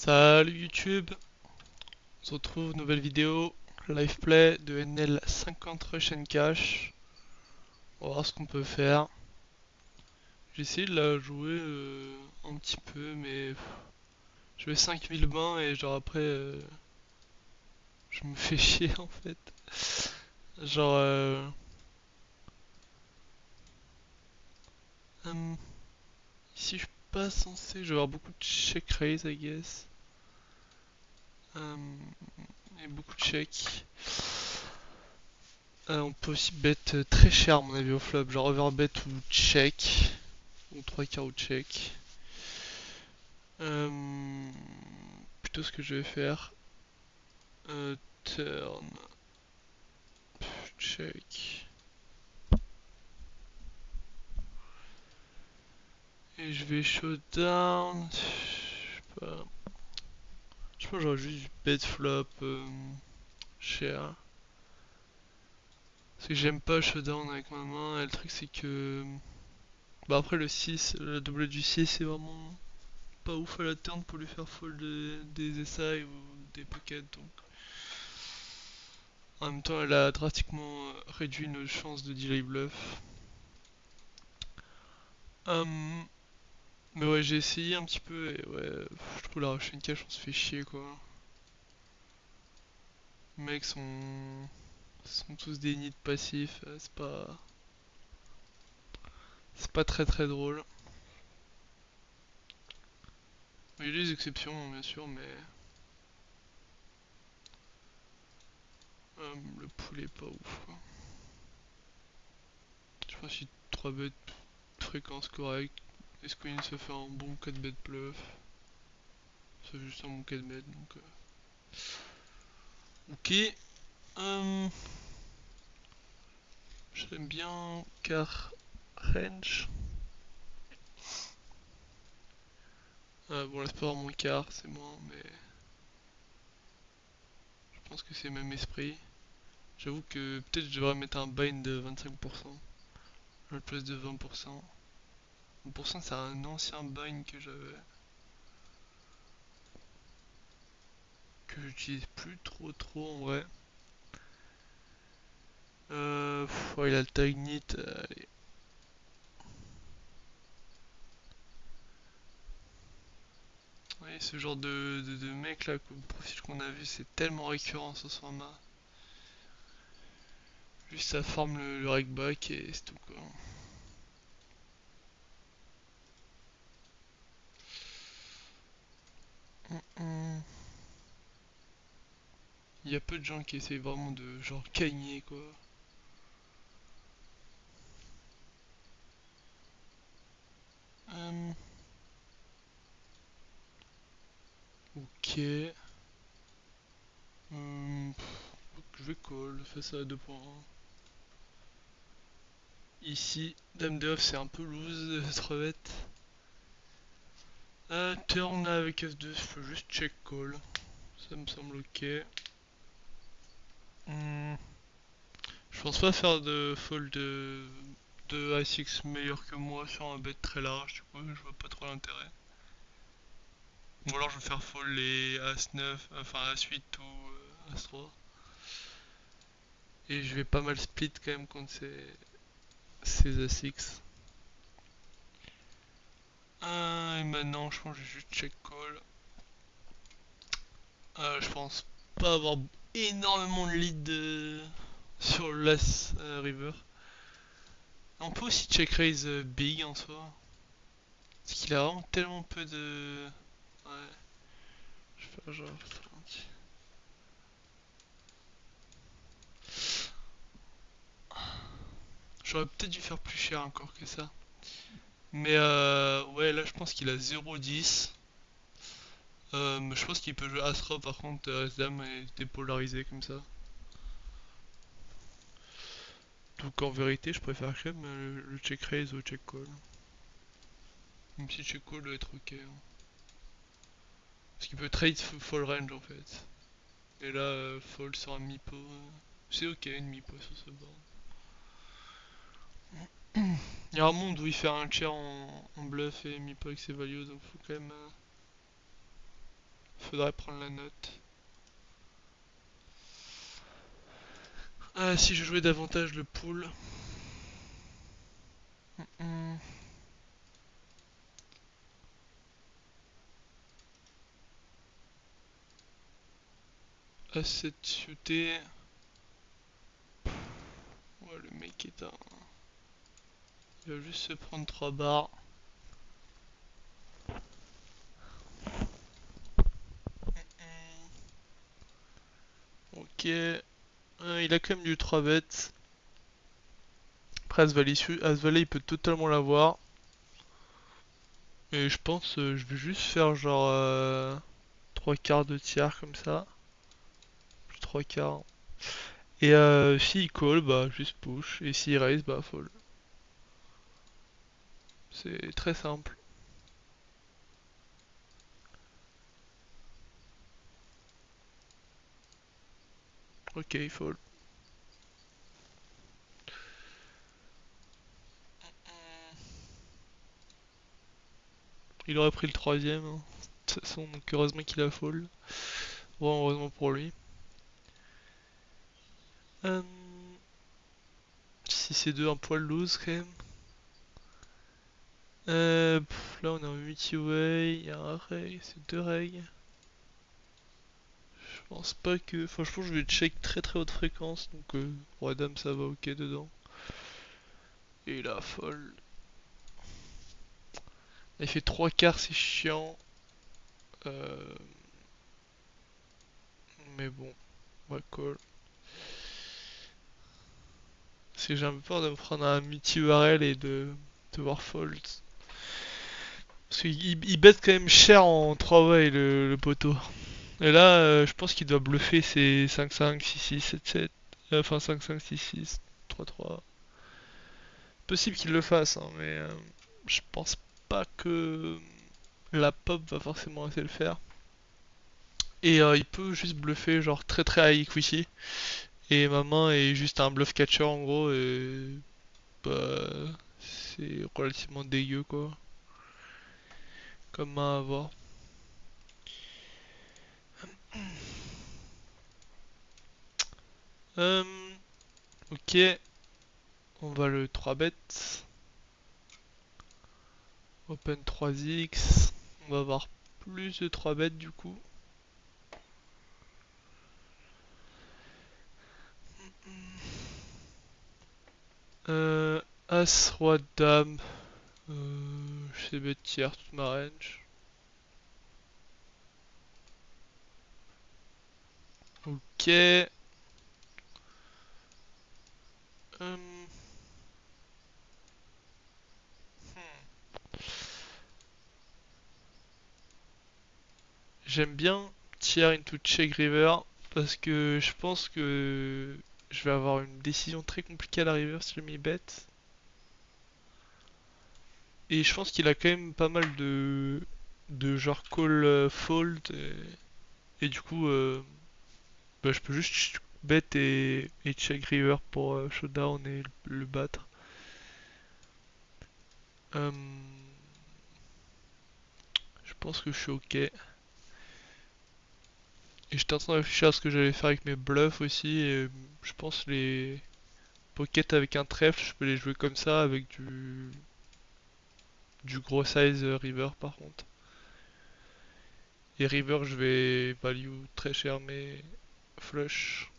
Salut YouTube, on se retrouve, nouvelle vidéo, live play de NL50 Russian Cash. On va voir ce qu'on peut faire. J'ai essayé de la jouer un petit peu, mais je vais 5000 bains et genre après, je me fais chier en fait. Genre, hum, ici je suis pas censé, je vais avoir beaucoup de check raise, I guess. Et beaucoup de checks. On peut aussi bet très cher à mon avis au flop, genre overbet ou check, ou 3 quarts ou check. Euh, Plutôt ce que je vais faire, turn, check, et je vais showdown, je sais pas, je pense que j'aurais juste bet flop, cher. Parce que j'aime pas showdown avec ma main, et le truc c'est que... Bah après le 6, le double du 6 c'est vraiment pas ouf à la turn pour lui faire fold des SI ou des pockets, donc... En même temps elle a drastiquement réduit nos chances de delay bluff. Hum, Mais ouais, j'ai essayé un petit peu et ouais, je trouve la Russian Cash, on se fait chier quoi. Les mecs sont tous des nids passifs, c'est pas très très drôle. Il y a des exceptions hein, bien sûr, mais le poulet est pas ouf quoi. Je pense qu'il 3 bêtes, fréquence correcte, est-ce Queen se fait un bon 4 bet bluff, c'est juste un bon 4 bet donc... Ok, euh, j'aime bien car range. Bon là c'est pas vraiment quart, c'est moins, mais je pense que c'est le même esprit. J'avoue que peut-être je devrais mettre un bind de 25% à la place de 20%. 20% c'est un ancien bind que j'utilise plus trop en vrai. Ouais, il a le Tignit. Allez. Ouais, ce genre de mec là, le profil qu'on a vu, c'est tellement récurrent sur ce format. Juste ça forme le reg back et c'est tout quoi. Hum. Il y a peu de gens qui essayent vraiment de genre gagner quoi. Hum, ok. Hum, je vais call face à 2.1. Ici, Dame de off c'est un peu loose, 3 bêtes. Turn là avec F2, je peux juste check call. Ça me semble ok. Hmm, Je pense pas faire de fold de A6 meilleur que moi sur un bet très large, du coup je vois pas trop l'intérêt. Ou alors je vais faire fold les As9, enfin As8 ou As3. Et je vais pas mal split quand même contre ces A6. Et maintenant je pense que je vais juste check call. Je pense pas avoir énormément de lead sur l'As River. On peut aussi check raise big en soi. Parce qu'il a vraiment tellement peu de... Ouais, je vais faire genre... J'aurais peut-être dû faire plus cher encore que ça. Mais ouais, là je pense qu'il a 0,10. Je pense qu'il peut jouer As-Rop par contre, As-Dame est dépolarisé comme ça. Donc en vérité, je préfère quand même le check raise au check call. Même si check call doit être ok. Hein. Parce qu'il peut trade full range en fait. Et là, fold sur un mi-pot. C'est ok une mi-pot sur ce board. Il y a un monde où il fait un tiers en bluff et mi-pot avec ses values, donc faut quand même faudrait prendre la note. Ah, si je jouais davantage le pool. Hmm. Asset shooté. Ouais, le mec est un. Il va juste se prendre 3 barres. Ok. Il a quand même du 3 bêtes. Après, As-Valet, il peut totalement l'avoir. Et je pense je vais juste faire genre 3 quarts de tiers comme ça. Plus 3 quarts. Et s'il call, bah juste push. Et s'il raise, bah fold. C'est très simple. Ok, fold. Il aurait pris le troisième, hein. De toute façon, donc heureusement qu'il a fold. Bon, heureusement pour lui. Euh, si c'est deux, un poil loose quand même. Là on est en multi-way, il y a un reg, c'est deux reg. Je pense pas que. Franchement, je vais check très très haute fréquence, donc roi dame ça va ok dedans. Et là, fold. Il fait 3 quarts, c'est chiant. Euh, mais bon, on va call. Parce que j'ai un peu peur de me prendre un multi-URL et de devoir fold. Parce qu'il baisse quand même cher en 3-way le poteau. Et là, je pense qu'il doit bluffer ses 5-5, 6-6, 7-7. Enfin 5-5, 6-6, 3-3. Possible qu'il le fasse, hein, mais je pense pas que la pop va forcément essayer de le faire. Et il peut juste bluffer genre très très high equity. Et ma main est juste un bluff catcher en gros. Et bah, c'est relativement dégueu quoi. Comme main à avoir. Euh, ok, on va le 3 bet. Open 3x. On va avoir plus de 3 bêtes du coup. As, roi, dame. Je sais bet tiers toute ma range. Ok. J'aime bien tiers into check river parce que je pense que je vais avoir une décision très compliquée à la river si je m'y bet. Et je pense qu'il a quand même pas mal de genre call fold et du coup bah, je peux juste bet et check river pour showdown et le battre. Euh, je pense que je suis ok. Et j'étais en train de réfléchir à ce que j'allais faire avec mes bluffs aussi. Et je pense les pockets avec un trèfle, je peux les jouer comme ça avec du gros size river par contre. Et river, je vais value très cher mes flush.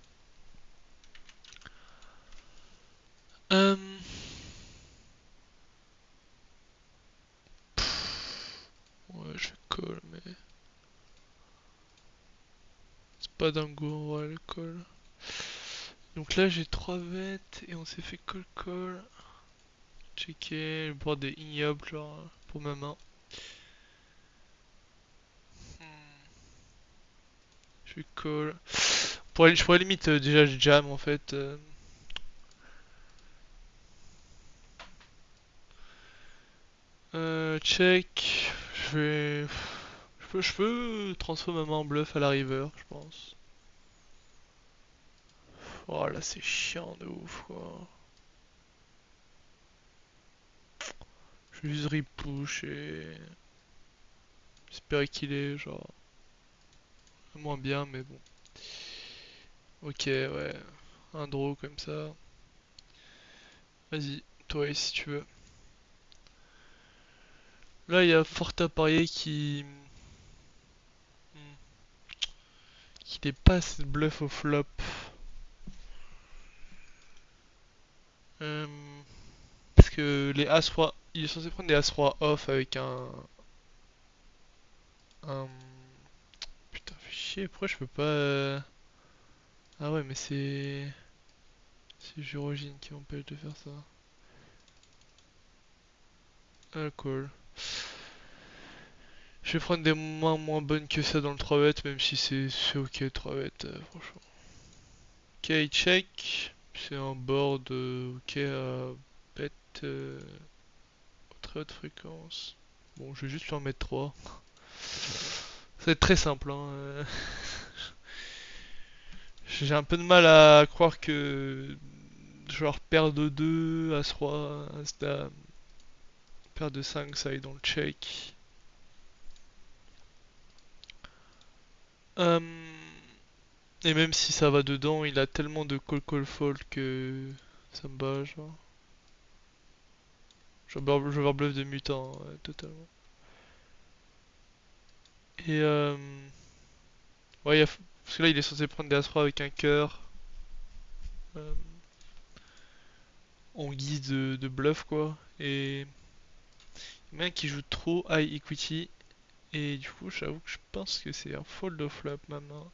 Euh, ouais, je vais call, mais c'est pas dingo, on va le call. Donc là, j'ai 3 bêtes et on s'est fait call call. Checker le board des ignobles, genre pour ma main. Je vais call. Je pourrais limite déjà je jam en fait. Check. Je vais. Je peux transformer ma main en bluff à la river, je pense. Oh là, c'est chiant de ouf quoi. Je vais juste repush et. J'espère qu'il est genre. Moins bien, mais bon. Ok, ouais. Un draw comme ça. Vas-y, toi si tu veux. Là, il y a fort à parier qui dépasse le bluff au flop. Euh, Parce que les As-Roi, il est censé prendre des As-Roi off avec un... Putain, fais chier, pourquoi je peux pas... Ah ouais, mais c'est Jurogine qui m'empêche de faire ça. Ah, cool. Je vais prendre des mains moins bonnes que ça dans le 3 bet, même si c'est ok 3 bet, franchement. Ok, check. C'est un board ok à bet très haute fréquence. Bon, je vais juste lui en mettre 3. Ça va être très simple, hein. J'ai un peu de mal à croire que genre paire de 2, As roi, As dame, paire de 5 ça aille dans le check. Hum, Et même si ça va dedans, il a tellement de call fold que ça me bat, genre. Je vais bluff de mutant, ouais, totalement. Et ouais, parce que là il est censé prendre des As-Roi avec un cœur euh, en guise de bluff quoi. Et il y en a un qui joue trop high equity. Et du coup, j'avoue que je pense que c'est un fold au flop maintenant.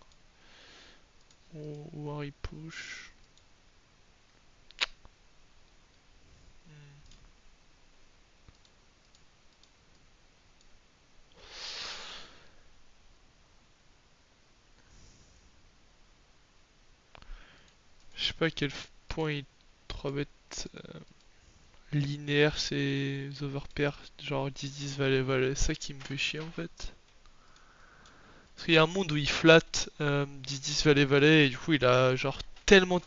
Ou un repush. Hmm. Je sais pas à quel point il 3 bet linéaire ces overpairs, genre 10-10 valet-valet, ça qui me fait chier en fait. Parce qu'il y a un monde où il flatte 10-10 valet-valet et du coup il a genre tellement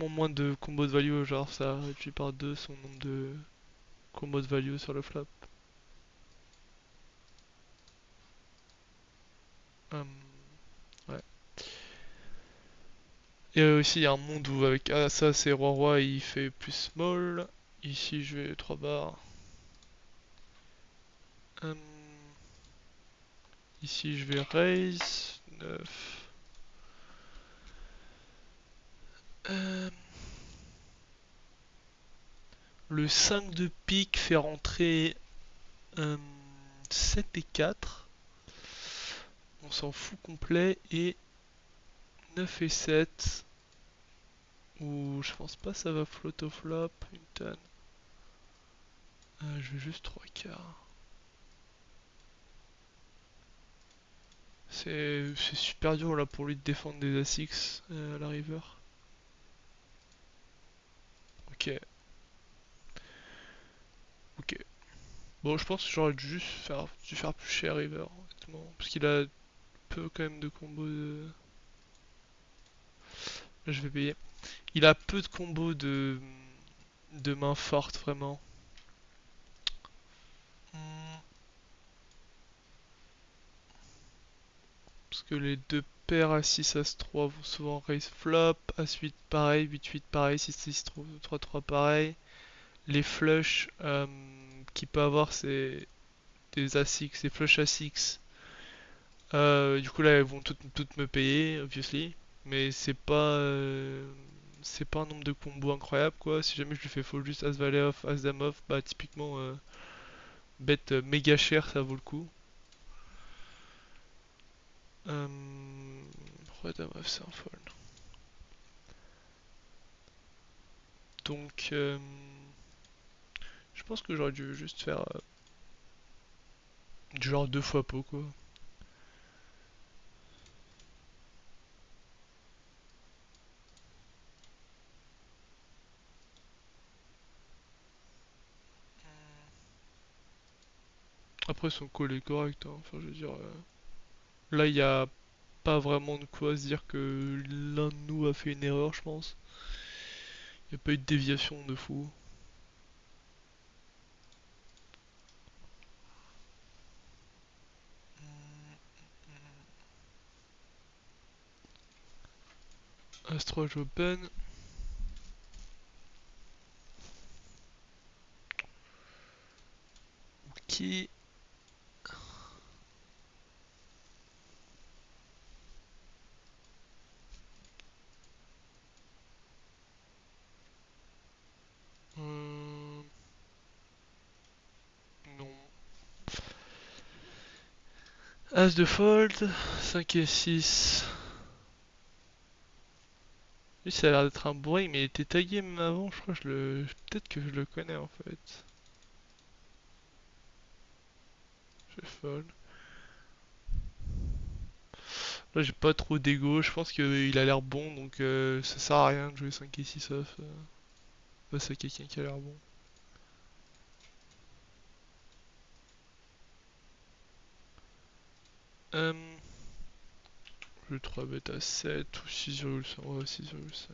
moins de combos de value, genre ça réduit par 2 son nombre de combos de value sur le flop. Euh, ouais. Et aussi il y a un monde où avec ça c'est roi-roi il fait plus small. Ici je vais 3 barres. Euh, Ici je vais raise 9. Euh, le 5 de pique fait rentrer euh, 7 et 4. On s'en fout complet. Et 9 et 7. Ou je pense pas ça va float au flop. Une tonne. Je vais juste 3 quarts. C'est super dur là pour lui de défendre des As-X à la river. Ok, ok. Bon, je pense que j'aurais dû faire plus cher river, honnêtement. Parce qu'il a peu quand même de combos de... Là, je vais payer. Il a peu de combos de mains fortes, vraiment. Hmm, Parce que les deux paires As-6, As-3 vont souvent raise flop. As-8 pareil, 8-8 pareil, 6-6, 3-3 pareil. Les flushs qu'il peut avoir, c'est des As-6, des flush As-6. Du coup, là, elles vont toutes me payer, obviously. Mais c'est pas un nombre de combos incroyable, quoi. Si jamais je lui fais fold juste As-Valet off, As-Dame off, bah typiquement, bet méga cher, ça vaut le coup. Roi-Dame off, c'est un fold. Donc, je pense que j'aurais dû juste faire du genre deux fois pot, quoi. Après, son call est correct, hein. Enfin, je veux dire, là, il y a pas vraiment de quoi se dire que l'un de nous a fait une erreur, je pense. Il n'y a pas eu de déviation de fou. As-3 open. Ok. Non. As de fold, 5 et 6. Lui, ça a l'air d'être un bourrin, mais il était tagué même avant, je crois que je le. Peut-être que je le connais en fait. Je fold. Là, j'ai pas trop d'ego, je pense qu'il a l'air bon, donc ça sert à rien de jouer 5 et 6 off face à quelqu'un qui a l'air bon. Le 3 bet à 7 ou 6,5. Ouais, 6,5.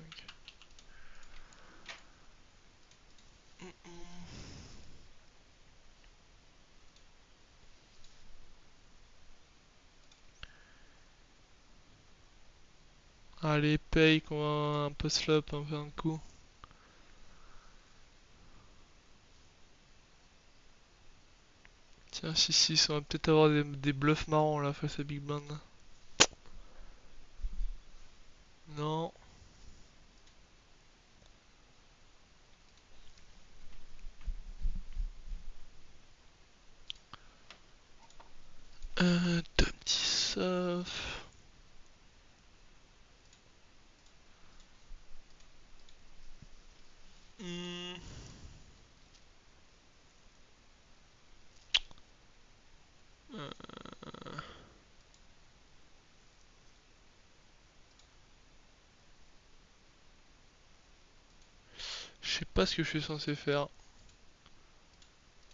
Allez, paye comme un post-flop, un peu un coup. Tiens, 6-6, on va peut-être avoir des bluffs marrants là face à Big Blind. Non. Dame 10 off. Hmm. Euh, je sais pas ce que je suis censé faire.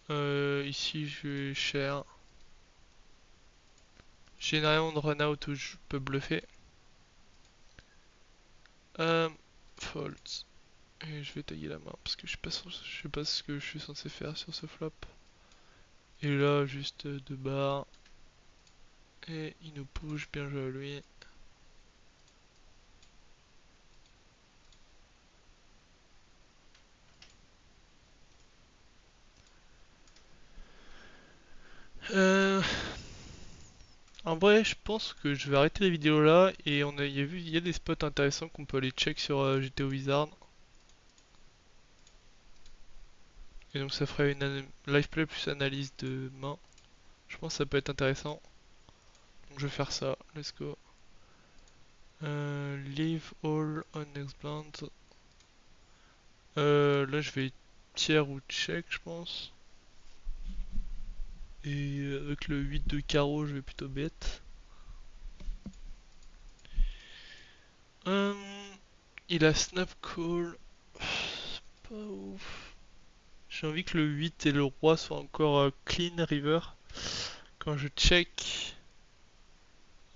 Ici, je vais cher. J'ai énormément de run-out où je peux bluffer. Euh, Fold. Et je vais tailler la main parce que je sais pas ce que je suis censé faire sur ce flop. Et là, juste deux barres. Et il nous push, bien joué à lui. Euh, En vrai, je pense que je vais arrêter la vidéo là et il y a des spots intéressants qu'on peut aller check sur GTO Wizard. Et donc ça ferait une live play plus analyse de main. Je pense que ça peut être intéressant. Donc je vais faire ça. Let's go. Leave all on next blind. Là je vais tiers ou check je pense. Et avec le 8 de carreau je vais plutôt bet. Euh, il a snap call. C'est pas ouf. J'ai envie que le 8 et le roi soient encore clean river. Quand je check,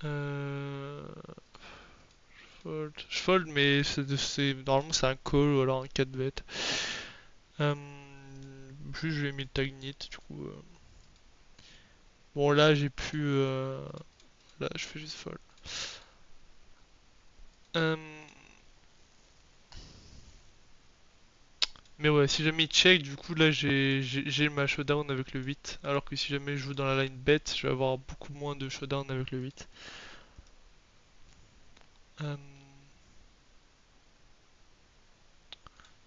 euh, je fold, mais normalement c'est un call ou alors un 4 bet. Euh, Juste je vais mis le tag knit du coup. Bon là j'ai pu, là je fais juste fold. Euh, mais ouais, si jamais il check, du coup là j'ai ma showdown avec le 8. Alors que si jamais je joue dans la line bet, je vais avoir beaucoup moins de showdown avec le 8. Euh,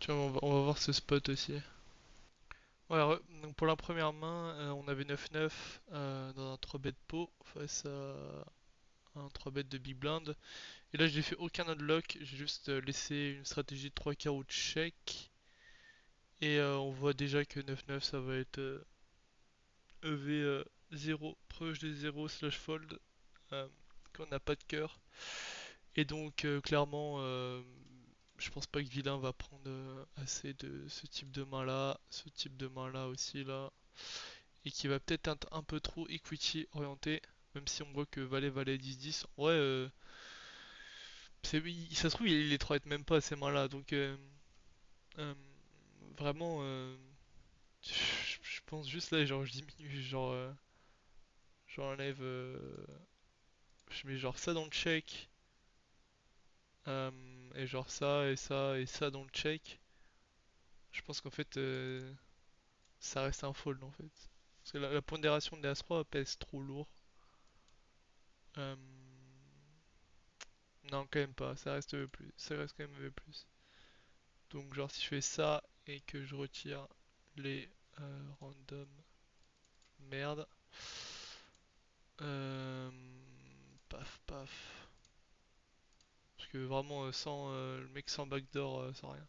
Tu vois, on va voir ce spot aussi. Voilà, donc pour la première main, on avait 9-9 dans un 3 bet pot face à un 3 bet de Big Blind. Et là, j'ai fait aucun unlock, j'ai juste laissé une stratégie de 3 carreaux de check. Et on voit déjà que 9-9 ça va être EV 0, proche des 0 slash fold, euh, quand on n'a pas de cœur. Et donc, clairement, je pense pas que Villain va prendre assez de ce type de main là, ce type de main là aussi là. Et qui va peut-être être un peu trop equity orienté, même si on voit que Valet 10-10, en vrai, ça se trouve, il les trade même pas ces mains-là, donc euh, vraiment, je pense juste là, genre je diminue, genre j'enlève, je mets genre ça dans le check, euh, et genre ça et ça et ça dans le check, je pense qu'en fait ça reste un fold en fait. Parce que la pondération de l'As-3 pèse trop lourd. Euh, Non, quand même pas, ça reste plus, ça reste quand même plus. Donc genre si je fais ça et que je retire les random merde, euh, paf paf. Parce que vraiment sans le mec sans backdoor, sans rien.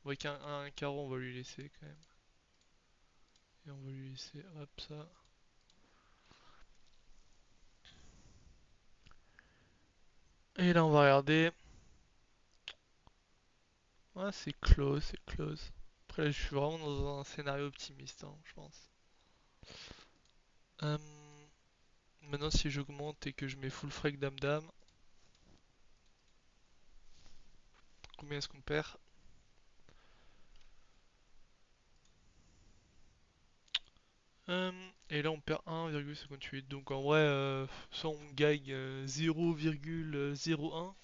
Bon, avec un carreau on va lui laisser quand même. Et on va lui laisser hop ça. Et là on va regarder. Ouais, c'est close, c'est close. Après là je suis vraiment dans un scénario optimiste, hein, je pense. Euh, Maintenant si j'augmente et que je mets full frag dame dame, combien est-ce qu'on perd? Euh, et là on perd 1,58. Donc en vrai, soit on gagne 0,01,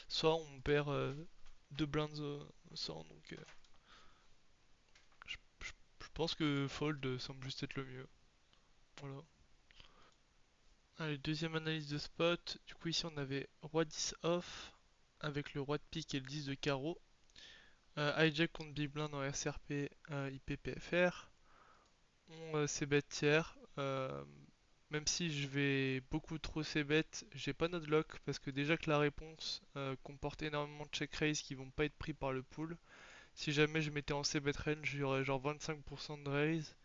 soit on perd 2 blindes au 100. Donc je, je pense que fold semble juste être le mieux. Voilà. Allez, deuxième analyse de spot. Du coup ici on avait roi 10 off avec le roi de pique et le 10 de carreau. Hijack contre big blind en SRP IPPFR. On c-bet tiers. Même si je vais beaucoup trop c-bet, j'ai pas notre lock parce que déjà que la réponse comporte énormément de check raise qui vont pas être pris par le pool. Si jamais je mettais en c-bet range, j'aurais genre 25% de raise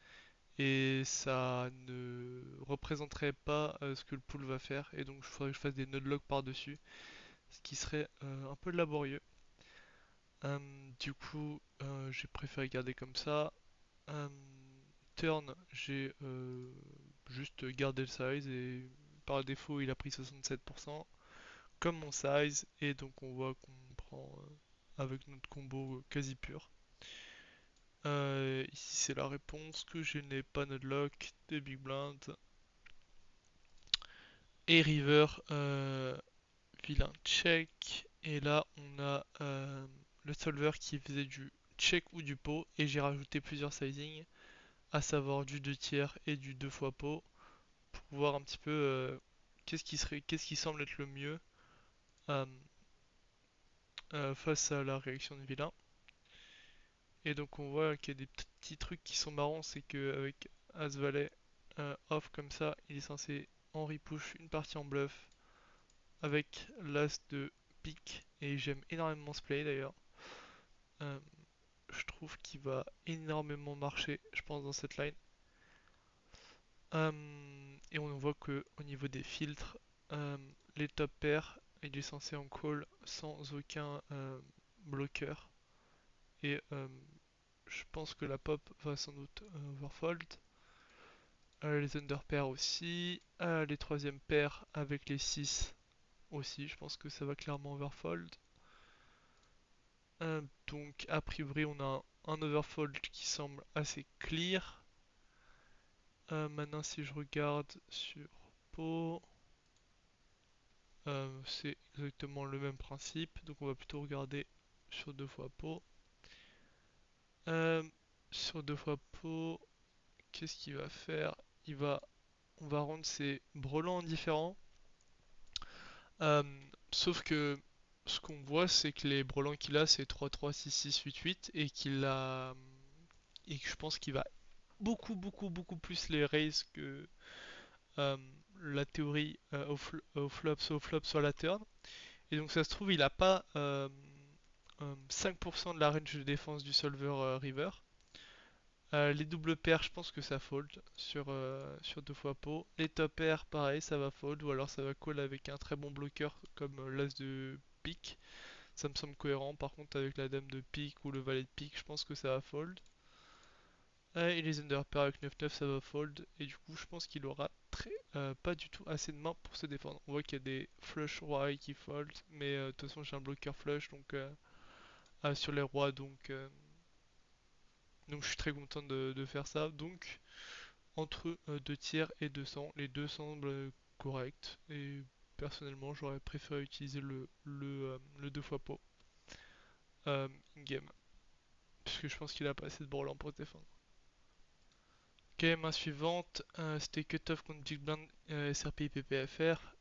et ça ne représenterait pas ce que le pool va faire et donc il faudrait que je fasse des node par-dessus, ce qui serait un peu laborieux. Du coup, j'ai préféré garder comme ça. Euh, Turn, j'ai juste gardé le size et par défaut il a pris 67% comme mon size et donc on voit qu'on prend avec notre combo quasi pur. Ici c'est la réponse que je n'ai pas notre lock des big blind et river vilain check et là on a le solver qui faisait du check ou du pot et j'ai rajouté plusieurs sizing à savoir du 2 tiers et du 2 fois pot pour voir un petit peu qu'est-ce qui semble être le mieux euh, face à la réaction du vilain. Et donc on voit qu'il y a des petits trucs qui sont marrants, c'est qu'avec As Valet off comme ça, il est censé en repush une partie en bluff avec l'As de pique et j'aime énormément ce play d'ailleurs. Euh, je trouve qu'il va énormément marcher, je pense, dans cette line. Et on voit que au niveau des filtres, les top pairs, il est censé en call sans aucun bloqueur. Et je pense que la pop va sans doute overfold. Les under pairs aussi. Les troisième paires avec les 6 aussi. Je pense que ça va clairement overfold. Donc a priori on a un overfold qui semble assez clear. Maintenant si je regarde sur pot, c'est exactement le même principe. Donc on va plutôt regarder sur deux fois pot. Euh, sur deux fois pot, qu'est-ce qu'il va faire? On va rendre ses brelans indifférents. Euh, Sauf que ce qu'on voit, c'est que les brelans qu'il a, c'est 3-3, 6-6, 8-8 et qu'il a et que je pense qu'il va beaucoup plus les raise que euh, la théorie au flop sur la turn. Et donc ça se trouve, il a pas 5% de la range de défense du solver river. Les doubles pairs, je pense que ça fold sur deux fois pot. Les top pairs, pareil, ça va fold ou alors ça va call avec un très bon bloqueur comme l'as de pique. Ça me semble cohérent. Par contre, avec la dame de pique ou le valet de pique, je pense que ça va fold. Et les under pairs avec 9-9, ça va fold. Et du coup, je pense qu'il aura pas du tout assez de mains pour se défendre. On voit qu'il y a des flush roi qui fold, mais de toute façon, j'ai un bloqueur flush donc sur les rois, donc je suis très content de faire ça. Donc entre 2 tiers et 200, les deux semblent corrects. Et personnellement, j'aurais préféré utiliser le 2 fois pot. in-game. Puisque je pense qu'il a pas assez de brelan pour se défendre. Ok, main suivante, c'était Cutoff contre Big Blind SRP PPFR.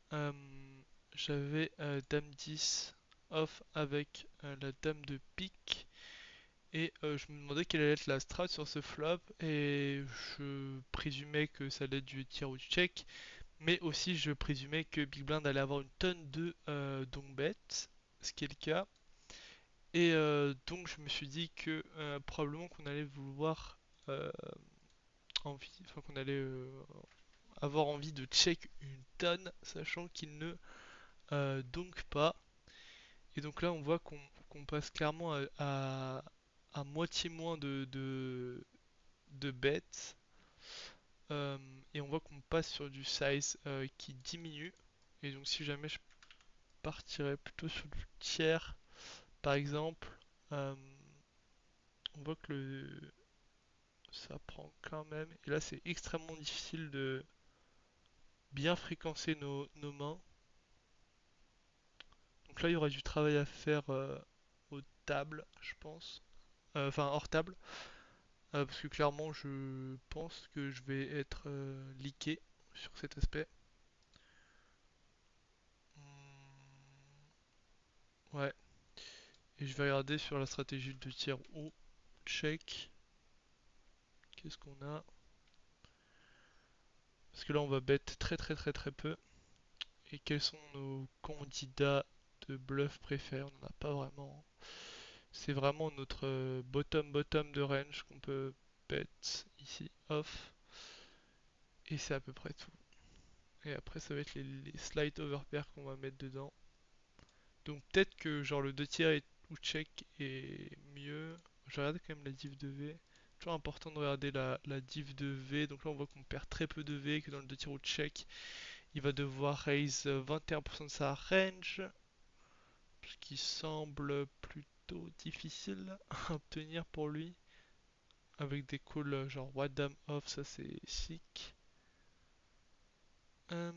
J'avais Dame 10 off avec la Dame de pique. Et je me demandais quelle allait être la strat sur ce flop. Et je présumais que ça allait être du tir ou du check. Mais aussi je présumais que Big Blind allait avoir une tonne de donc bet. Ce qui est le cas. Et donc je me suis dit que probablement qu'on allait vouloir euh, enfin qu'on allait avoir envie de check une tonne, sachant qu'il ne donc pas. Et donc là, on voit qu'on passe clairement à moitié moins de bêtes. Et on voit qu'on passe sur du size qui diminue. Et donc si jamais je partirais plutôt sur du tiers, par exemple, euh, on voit que ça prend quand même. Et là, c'est extrêmement difficile de bien fréquencer nos mains. Donc là, il y aura du travail à faire aux tables, je pense. Enfin, hors table. Parce que clairement, je pense que je vais être leaké sur cet aspect. Ouais. Et je vais regarder sur la stratégie de tiers haut. Check. Qu'est-ce qu'on a? Parce que là, on va bet très très très très peu. Et quels sont nos candidats de bluff préférés? On n'en a pas vraiment. C'est vraiment notre bottom bottom de range qu'on peut bet ici, off. Et c'est à peu près tout. Et après ça va être les slide over pair qu'on va mettre dedans. Donc peut-être que genre le 2 tiers ou check est mieux. Je regarde quand même la div de V. Toujours important de regarder la div de V. Donc là on voit qu'on perd très peu de V, que dans le 2 tiers ou check, il va devoir raise 21% de sa range. Ce qui semble plutôt difficile à obtenir pour lui. Avec des calls genre What Dame off, ça c'est sick. Euh,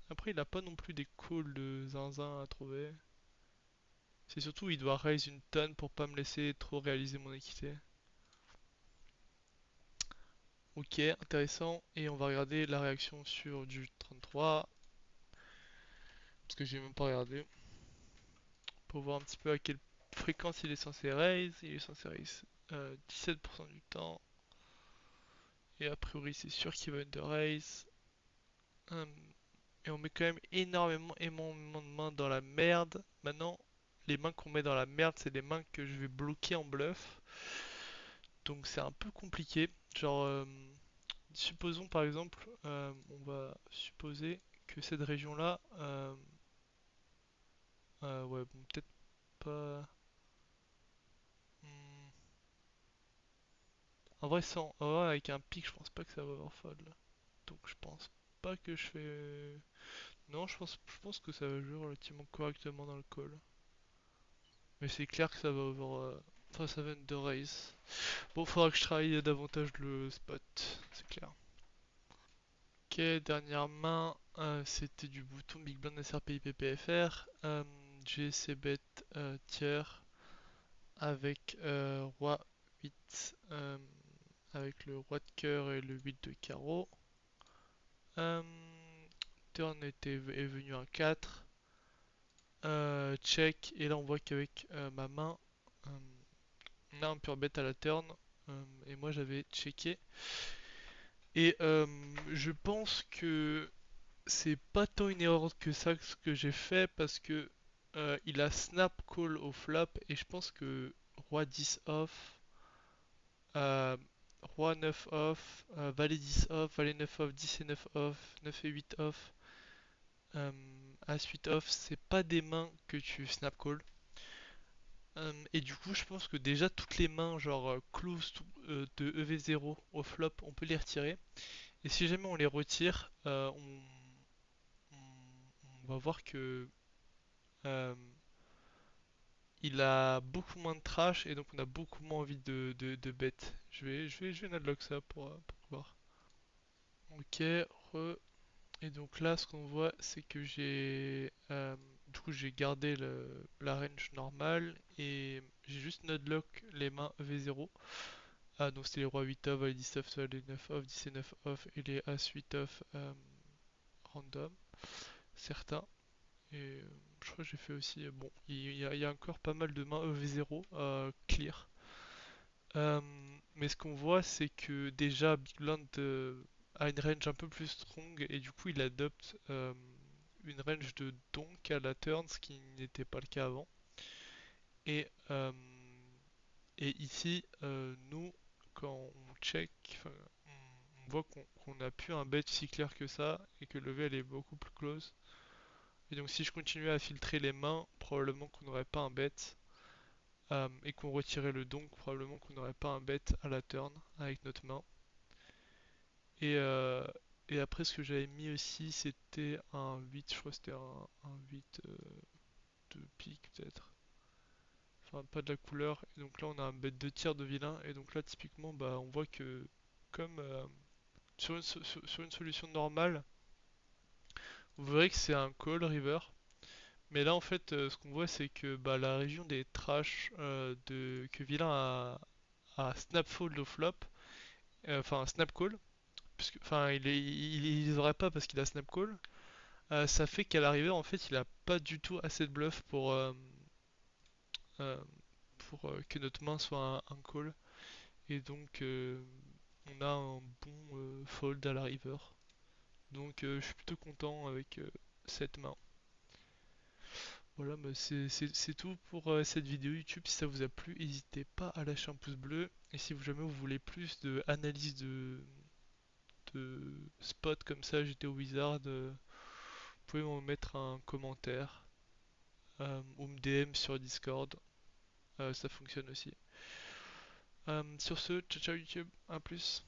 Après, il a pas non plus des calls de zinzin à trouver. C'est surtout, il doit raise une tonne pour pas me laisser trop réaliser mon équité. Ok, intéressant. Et on va regarder la réaction sur du 33. Parce que j'ai même pas regardé. Pour voir un petit peu à quelle fréquence il est censé raise. Il est censé raise 17% du temps. Et a priori, c'est sûr qu'il va under raise. Et on met quand même énormément de mains dans la merde. Maintenant, les mains qu'on met dans la merde, c'est des mains que je vais bloquer en bluff. Donc c'est un peu compliqué. Genre, supposons par exemple, on va supposer que cette région-là, ouais, bon, peut-être pas. Hmm. En vrai, avec un pic, je pense pas que ça va avoir fold. Donc je pense pas que je fais. Non, je pense que ça va jouer relativement correctement dans le call. Mais c'est clair que ça va over. Enfin, ça va under raise. Bon, faudra que je travaille davantage le spot, c'est clair. Ok, dernière main, c'était du bouton Big Blind SRPI PPFR. J'ai ces bêtes tiers avec Roi 8, avec le Roi de cœur et le 8 de carreau. Euh, Turn est venu un 4. Check, et là on voit qu'avec ma main, on a un pure bet à la turn. Et moi j'avais checké. Et je pense que c'est pas tant une erreur que ça ce que j'ai fait parce que il a snap call au flop et je pense que roi 10 off, euh, roi 9 off, valet 10 off, valet 9 off, 10 et 9 off, 9 et 8 off, euh, as 8 off, c'est pas des mains que tu snap call. Et du coup, je pense que déjà toutes les mains, genre close de EV0 au flop, on peut les retirer. Et si jamais on les retire, on va voir que euh, il a beaucoup moins de trash et donc on a beaucoup moins envie de bet. Je vais nadlock ça pour voir. Ok, re. Et donc là, ce qu'on voit, c'est que j'ai du coup j'ai gardé la range normale et j'ai juste nodlock les mains EV0. Ah, donc c'était les rois 8 off, les 10 off, les 9 off, 10 et 9 off et les as 8 off random, certains. Et je crois que j'ai fait aussi, bon, il y a encore pas mal de mains EV0 clear. Euh, mais ce qu'on voit, c'est que déjà Big Blind a une range un peu plus strong et du coup il adopte une range de donk à la turn, ce qui n'était pas le cas avant. Et, euh, et ici, nous, quand on check, enfin, on voit qu'on n'a plus un bet si clair que ça et que le level est beaucoup plus close. Et donc si je continuais à filtrer les mains, probablement qu'on n'aurait pas un bet. Et qu'on retirait le donk, probablement qu'on n'aurait pas un bet à la turn avec notre main. Et, euh, et après, ce que j'avais mis aussi, c'était un 8, je crois que c'était un 8 de pique peut-être. Enfin, pas de la couleur. Et donc là, on a un bet de tir de vilain. Et donc là, typiquement, bah, on voit que comme sur une solution normale, vous verrez que c'est un call river. Mais là, en fait, ce qu'on voit, c'est que bah, la région des trash que vilain a snap fold au flop, enfin snap call, puisque, enfin, il les aurait pas parce qu'il a snap call. Ça fait qu'à l'arrivée, en fait, il a pas du tout assez de bluff euh, pour que notre main soit un call. Et donc, on a un bon fold à la river. Donc, je suis plutôt content avec cette main. Voilà, bah, c'est tout pour cette vidéo YouTube. Si ça vous a plu, n'hésitez pas à lâcher un pouce bleu. Et si jamais vous voulez plus de analyse de spots comme ça, GTO Wizard, vous pouvez m'en mettre un commentaire ou me DM sur Discord. Ça fonctionne aussi. Sur ce, ciao ciao YouTube, à plus.